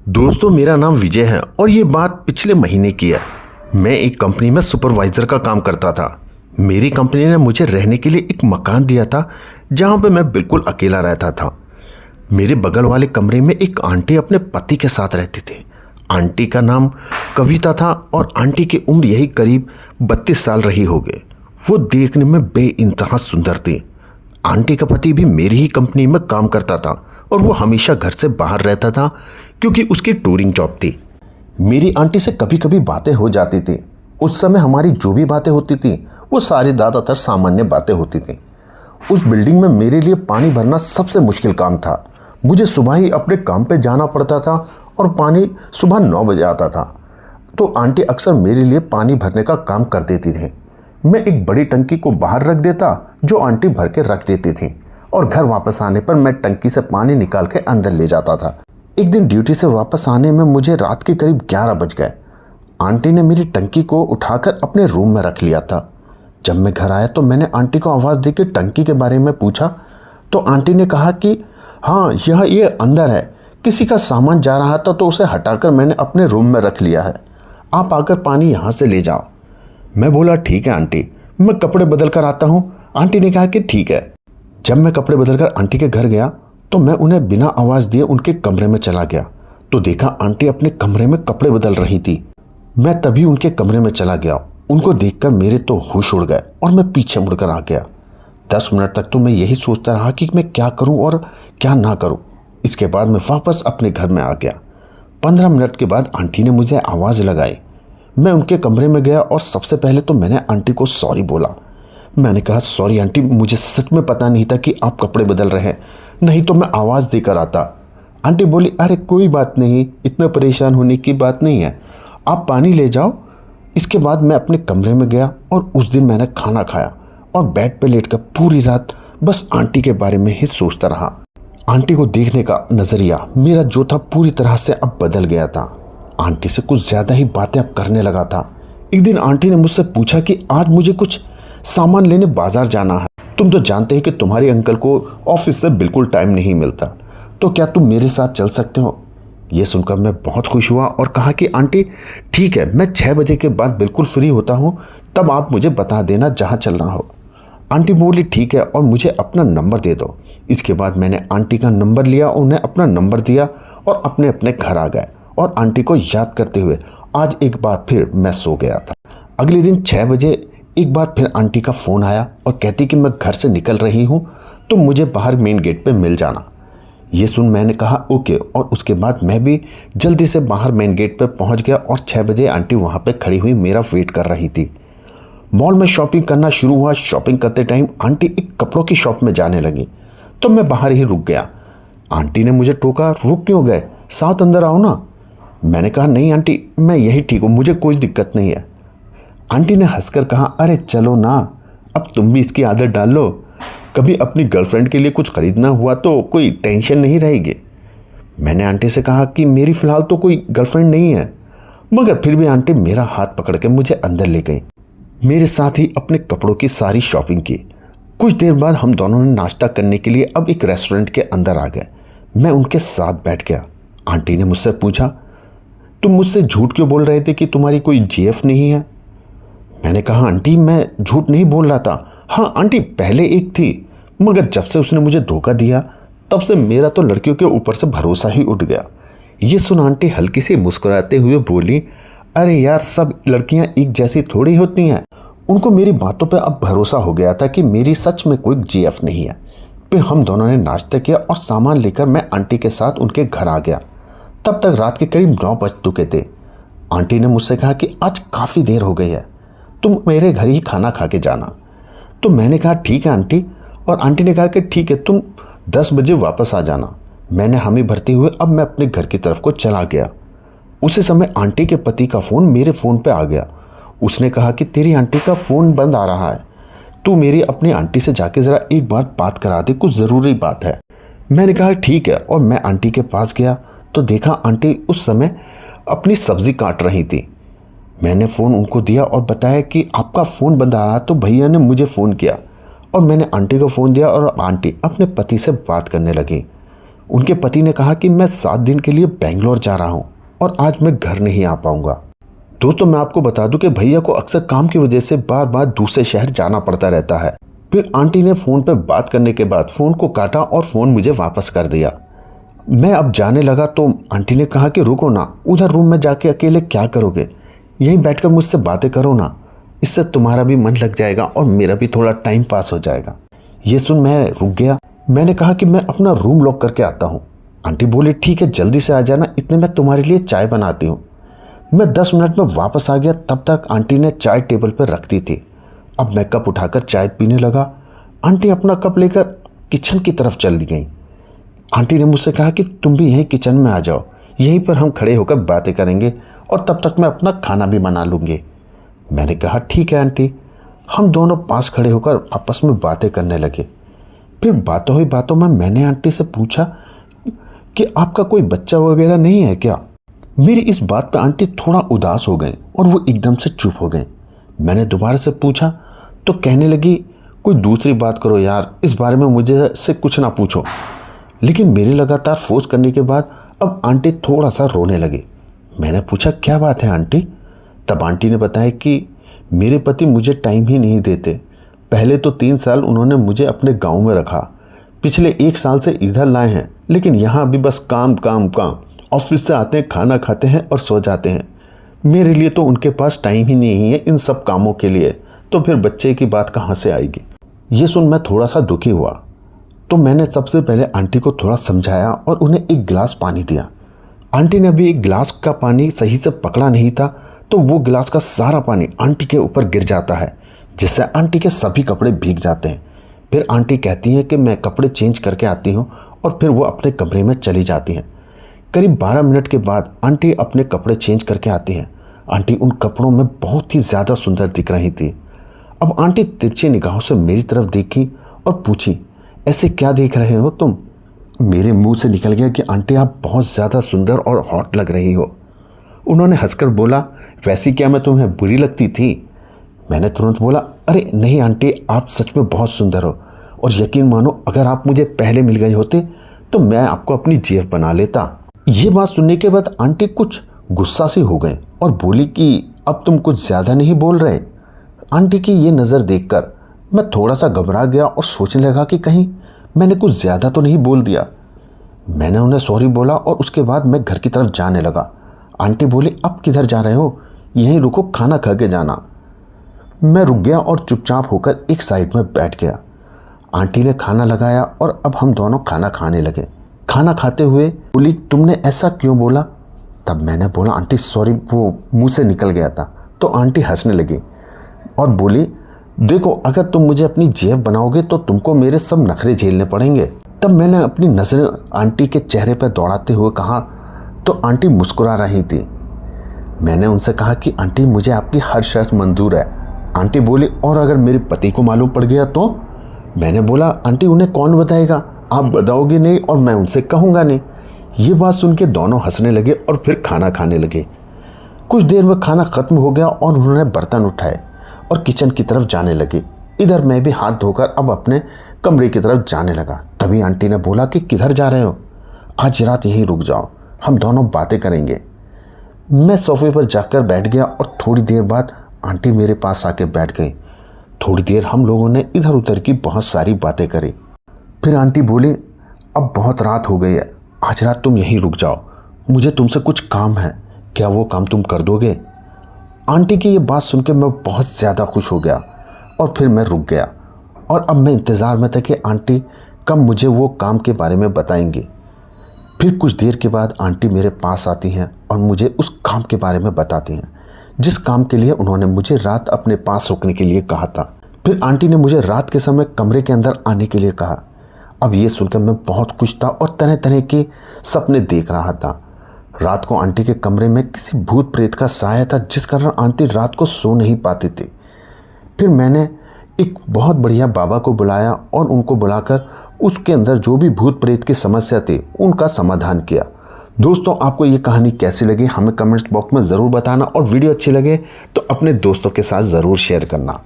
दोस्तों, मेरा नाम विजय है और ये बात पिछले महीने की है। मैं एक कंपनी में सुपरवाइज़र का काम करता था। मेरी कंपनी ने मुझे रहने के लिए एक मकान दिया था जहाँ पे मैं बिल्कुल अकेला रहता था। मेरे बगल वाले कमरे में एक आंटी अपने पति के साथ रहती थी। आंटी का नाम कविता था और आंटी की उम्र यही करीब 32 साल रही होगी। वो देखने में बेइंतहा सुंदर थी। आंटी का पति भी मेरी ही कंपनी में काम करता था और वो हमेशा घर से बाहर रहता था क्योंकि उसकी टूरिंग जॉब थी। मेरी आंटी से कभी कभी बातें हो जाती थी। उस समय हमारी जो भी बातें होती थी वो सारी ज़्यादातर सामान्य बातें होती थी। उस बिल्डिंग में मेरे लिए पानी भरना सबसे मुश्किल काम था। मुझे सुबह ही अपने काम पे जाना पड़ता था और पानी सुबह 9 बजे आता था। तो आंटी अक्सर मेरे लिए पानी भरने का काम कर देती थी। मैं एक बड़ी टंकी को बाहर रख देता जो आंटी भर के रख देती थी और घर वापस आने पर मैं टंकी से पानी निकाल के अंदर ले जाता था। एक दिन ड्यूटी से वापस आने में मुझे रात के करीब 11 बज गए। आंटी ने मेरी टंकी को उठाकर अपने रूम में रख लिया था। जब मैं घर आया तो मैंने आंटी को आवाज़ देकर टंकी के बारे में पूछा तो आंटी ने कहा कि हाँ, ये अंदर है, किसी का सामान जा रहा था तो उसे हटाकर मैंने अपने रूम में रख लिया है, आप आकर पानी यहाँ से ले जाओ। मैं बोला ठीक है आंटी, मैं कपड़े बदल कर आता हूँ। आंटी ने कहा कि ठीक है। जब मैं कपड़े बदलकर आंटी के घर गया तो मैं उन्हें बिना आवाज़ दिए उनके कमरे में चला गया तो देखा आंटी अपने कमरे में कपड़े बदल रही थी। मैं तभी उनके कमरे में चला गया। उनको देखकर मेरे तो होश उड़ गए और मैं पीछे मुड़कर आ गया। 10 मिनट तक तो मैं यही सोचता रहा कि मैं क्या करूं और क्या ना करूं। इसके बाद मैं वापस अपने घर में आ गया। 15 मिनट के बाद आंटी ने मुझे आवाज़ लगाई। मैं उनके कमरे में गया और सबसे पहले तो मैंने आंटी को सॉरी बोला। मैंने कहा सॉरी आंटी, मुझे सच में पता नहीं था कि आप कपड़े बदल रहे हैं, नहीं तो मैं आवाज़ देकर आता। आंटी बोली अरे कोई बात नहीं, इतना परेशान होने की बात नहीं है, आप पानी ले जाओ। इसके बाद मैं अपने कमरे में गया और उस दिन मैंने खाना खाया और बेड पे लेटकर पूरी रात बस आंटी के बारे में ही सोचता रहा। आंटी को देखने का नज़रिया मेरा जो था पूरी तरह से अब बदल गया था। आंटी से कुछ ज़्यादा ही बातें अब करने लगा था। एक दिन आंटी ने मुझसे पूछा कि आज मुझे कुछ सामान लेने बाजार जाना है, तुम तो जानते हो कि तुम्हारे अंकल को ऑफिस से बिल्कुल टाइम नहीं मिलता, तो क्या तुम मेरे साथ चल सकते हो। ये सुनकर मैं बहुत खुश हुआ और कहा कि आंटी ठीक है, मैं 6 बजे के बाद बिल्कुल फ्री होता हूँ, तब आप मुझे बता देना जहाँ चलना हो। आंटी बोली ठीक है और मुझे अपना नंबर दे दो। इसके बाद मैंने आंटी का नंबर लिया, उन्हें अपना नंबर दिया और अपने अपने घर आ गए और आंटी को याद करते हुए आज एक बार फिर मैं सो गया था। अगले दिन 6 बजे एक बार फिर आंटी का फ़ोन आया और कहती कि मैं घर से निकल रही हूँ तो मुझे बाहर मेन गेट पे मिल जाना। ये सुन मैंने कहा ओके और उसके बाद मैं भी जल्दी से बाहर मेन गेट पे पहुँच गया और 6 बजे आंटी वहाँ पे खड़ी हुई मेरा वेट कर रही थी। मॉल में शॉपिंग करना शुरू हुआ। शॉपिंग करते टाइम आंटी एक कपड़ों की शॉप में जाने लगी तो मैं बाहर ही रुक गया। आंटी ने मुझे टोका, रुक क्यों गए, साथ अंदर आओ ना। मैंने कहा नहीं आंटी, मैं यही ठीक हूँ, मुझे कोई दिक्कत नहीं है। आंटी ने हंसकर कहा अरे चलो ना, अब तुम भी इसकी आदत डाल लो, कभी अपनी गर्लफ्रेंड के लिए कुछ खरीदना हुआ तो कोई टेंशन नहीं रहेगी। मैंने आंटी से कहा कि मेरी फ़िलहाल तो कोई गर्लफ्रेंड नहीं है, मगर फिर भी आंटी मेरा हाथ पकड़ के मुझे अंदर ले गई। मेरे साथ ही अपने कपड़ों की सारी शॉपिंग की। कुछ देर बाद हम दोनों ने नाश्ता करने के लिए अब एक रेस्टोरेंट के अंदर आ गए। मैं उनके साथ बैठ गया। आंटी ने मुझसे पूछा तुम मुझसे झूठ क्यों बोल रहे थे कि तुम्हारी कोई जीएफ नहीं है। मैंने कहा आंटी मैं झूठ नहीं बोल रहा था। हाँ आंटी, पहले एक थी, मगर जब से उसने मुझे धोखा दिया तब से मेरा तो लड़कियों के ऊपर से भरोसा ही उठ गया। ये सुन आंटी हल्की सी मुस्कुराते हुए बोली अरे यार, सब लड़कियां एक जैसी थोड़ी होती हैं। उनको मेरी बातों पर अब भरोसा हो गया था कि मेरी सच में कोई जीएफ नहीं है। फिर हम दोनों ने नाश्ता किया और सामान लेकर मैं आंटी के साथ उनके घर आ गया। तब तक रात के करीब 9 बज चुके थे। आंटी ने मुझसे कहा कि आज काफ़ी देर हो गई है, तुम मेरे घर ही खाना खा के जाना। तो मैंने कहा ठीक है आंटी, और आंटी ने कहा कि ठीक है, तुम 10 बजे वापस आ जाना। मैंने हामी भरते हुए अब मैं अपने घर की तरफ को चला गया। उसी समय आंटी के पति का फ़ोन मेरे फ़ोन पे आ गया। उसने कहा कि तेरी आंटी का फ़ोन बंद आ रहा है, तू मेरी अपनी आंटी से जाके ज़रा एक बार बात करा दे, कुछ ज़रूरी बात है। मैंने कहा ठीक है और मैं आंटी के पास गया तो देखा आंटी उस समय अपनी सब्ज़ी काट रही थी। मैंने फ़ोन उनको दिया और बताया कि आपका फ़ोन बंद आ रहा, तो भैया ने मुझे फ़ोन किया और मैंने आंटी को फ़ोन दिया और आंटी अपने पति से बात करने लगी। उनके पति ने कहा कि मैं 7 दिन के लिए बेंगलोर जा रहा हूँ और आज मैं घर नहीं आ पाऊंगा। दोस्तों, मैं आपको बता दूं कि भैया को अक्सर काम की वजह से बार बार दूसरे शहर जाना पड़ता रहता है। फिर आंटी ने फ़ोन पर बात करने के बाद फ़ोन को काटा और फ़ोन मुझे वापस कर दिया। मैं अब जाने लगा तो आंटी ने कहा कि रुको ना, उधर रूम में जाके अकेले क्या करोगे, यहीं बैठकर मुझसे बातें करो ना, इससे तुम्हारा भी मन लग जाएगा और मेरा भी थोड़ा टाइम पास हो जाएगा। ये सुन मैं रुक गया। मैंने कहा कि मैं अपना रूम लॉक करके आता हूँ। आंटी बोली ठीक है, जल्दी से आ जाना, इतने में तुम्हारे लिए चाय बनाती हूँ। मैं 10 मिनट में वापस आ गया। तब तक आंटी ने चाय टेबल पर रख दी थी। अब मैं कप उठाकर चाय पीने लगा। आंटी अपना कप लेकर किचन की तरफ चल दी गई। आंटी ने मुझसे कहा कि तुम भी यहीं किचन में आ जाओ, यहीं पर हम खड़े होकर बातें करेंगे और तब तक मैं अपना खाना भी बना लूँगी। मैंने कहा ठीक है आंटी। हम दोनों पास खड़े होकर आपस में बातें करने लगे। फिर बातों ही बातों में मैंने आंटी से पूछा कि आपका कोई बच्चा वगैरह नहीं है क्या। मेरी इस बात पर आंटी थोड़ा उदास हो गए और वो एकदम से चुप हो गए। मैंने दोबारा से पूछा तो कहने लगी कोई दूसरी बात करो यार, इस बारे में मुझे से कुछ ना पूछो। लेकिन मेरे लगातार फोर्स करने के बाद अब आंटी थोड़ा सा रोने लगी। मैंने पूछा क्या बात है आंटी। तब आंटी ने बताया कि मेरे पति मुझे टाइम ही नहीं देते। पहले तो 3 साल उन्होंने मुझे अपने गांव में रखा, पिछले 1 साल से इधर लाए हैं, लेकिन यहाँ भी बस काम काम काम। ऑफिस से आते हैं, खाना खाते हैं और सो जाते हैं। मेरे लिए तो उनके पास टाइम ही नहीं है इन सब कामों के लिए, तो फिर बच्चे की बात कहाँ से आएगी। ये सुन मैं थोड़ा सा दुखी हुआ तो मैंने सबसे पहले आंटी को थोड़ा समझाया और उन्हें एक गिलास पानी दिया। आंटी ने अभी एक गिलास का पानी सही से पकड़ा नहीं था तो वो गिलास का सारा पानी आंटी के ऊपर गिर जाता है, जिससे आंटी के सभी कपड़े भीग जाते हैं। फिर आंटी कहती हैं कि मैं कपड़े चेंज करके आती हूँ और फिर वो अपने कमरे में चली जाती हैं। करीब 12 मिनट के बाद आंटी अपने कपड़े चेंज करके आती हैं। आंटी उन कपड़ों में बहुत ही ज़्यादा सुंदर दिख रही थी। अब आंटी तिरछी निगाहों से मेरी तरफ देखी और पूछी ऐसे क्या देख रहे हो तुम। मेरे मुंह से निकल गया कि आंटी आप बहुत ज़्यादा सुंदर और हॉट लग रही हो। उन्होंने हंसकर बोला वैसे क्या मैं तुम्हें बुरी लगती थी। मैंने तुरंत बोला अरे नहीं आंटी, आप सच में बहुत सुंदर हो और यकीन मानो अगर आप मुझे पहले मिल गए होते तो मैं आपको अपनी जेफ बना लेता। ये बात सुनने के बाद आंटी कुछ गुस्सा सी हो गए और बोली कि अब तुम कुछ ज़्यादा नहीं बोल रहे। आंटी की ये नज़र देखकर मैं थोड़ा सा घबरा गया और सोचने लगा कि कहीं मैंने कुछ ज़्यादा तो नहीं बोल दिया। मैंने उन्हें सॉरी बोला और उसके बाद मैं घर की तरफ जाने लगा। आंटी बोली अब किधर जा रहे हो, यहीं रुको, खाना खा के जाना। मैं रुक गया और चुपचाप होकर एक साइड में बैठ गया। आंटी ने खाना लगाया और अब हम दोनों खाना खाने लगे। खाना खाते हुए बोली तुमने ऐसा क्यों बोला। तब मैंने बोला आंटी सॉरी, वो मुंह से निकल गया था। तो आंटी हंसने लगी और बोली देखो अगर तुम मुझे अपनी जेब बनाओगे तो तुमको मेरे सब नखरे झेलने पड़ेंगे। तब मैंने अपनी नज़रें आंटी के चेहरे पर दौड़ाते हुए कहा तो आंटी मुस्कुरा रही थी। मैंने उनसे कहा कि आंटी मुझे आपकी हर शर्त मंजूर है। आंटी बोली और अगर मेरे पति को मालूम पड़ गया तो। मैंने बोला आंटी उन्हें कौन बताएगा, आप बताओगे नहीं और मैं उनसे कहूँगा नहीं। ये बात सुन के दोनों हंसने लगे और फिर खाना खाने लगे। कुछ देर में खाना ख़त्म हो गया और उन्होंने बर्तन उठाए और किचन की तरफ जाने लगे। इधर मैं भी हाथ धोकर अब अपने कमरे की तरफ जाने लगा। तभी आंटी ने बोला कि किधर जा रहे हो, आज रात यहीं रुक जाओ, हम दोनों बातें करेंगे। मैं सोफे पर जाकर बैठ गया और थोड़ी देर बाद आंटी मेरे पास आके बैठ गई। थोड़ी देर हम लोगों ने इधर उधर की बहुत सारी बातें करी। फिर आंटी बोली अब बहुत रात हो गई है, आज रात तुम यहीं रुक जाओ, मुझे तुमसे कुछ काम है, क्या वो काम तुम कर दोगे। आंटी की ये बात सुन के मैं बहुत ज़्यादा खुश हो गया और फिर मैं रुक गया और अब मैं इंतज़ार में था कि आंटी कब मुझे वो काम के बारे में बताएंगी। फिर कुछ देर के बाद आंटी मेरे पास आती हैं और मुझे उस काम के बारे में बताती हैं जिस काम के लिए उन्होंने मुझे रात अपने पास रुकने के लिए कहा था। फिर आंटी ने मुझे रात के समय कमरे के अंदर आने के लिए कहा। अब ये सुनकर मैं बहुत खुश था और तरह तरह के सपने देख रहा था। रात को आंटी के कमरे में किसी भूत प्रेत का साया था जिस कारण आंटी रात को सो नहीं पाती थी। फिर मैंने एक बहुत बढ़िया बाबा को बुलाया और उनको बुलाकर उसके अंदर जो भी भूत प्रेत की समस्या थी उनका समाधान किया। दोस्तों आपको ये कहानी कैसी लगी हमें कमेंट्स बॉक्स में ज़रूर बताना और वीडियो अच्छी लगे तो अपने दोस्तों के साथ ज़रूर शेयर करना।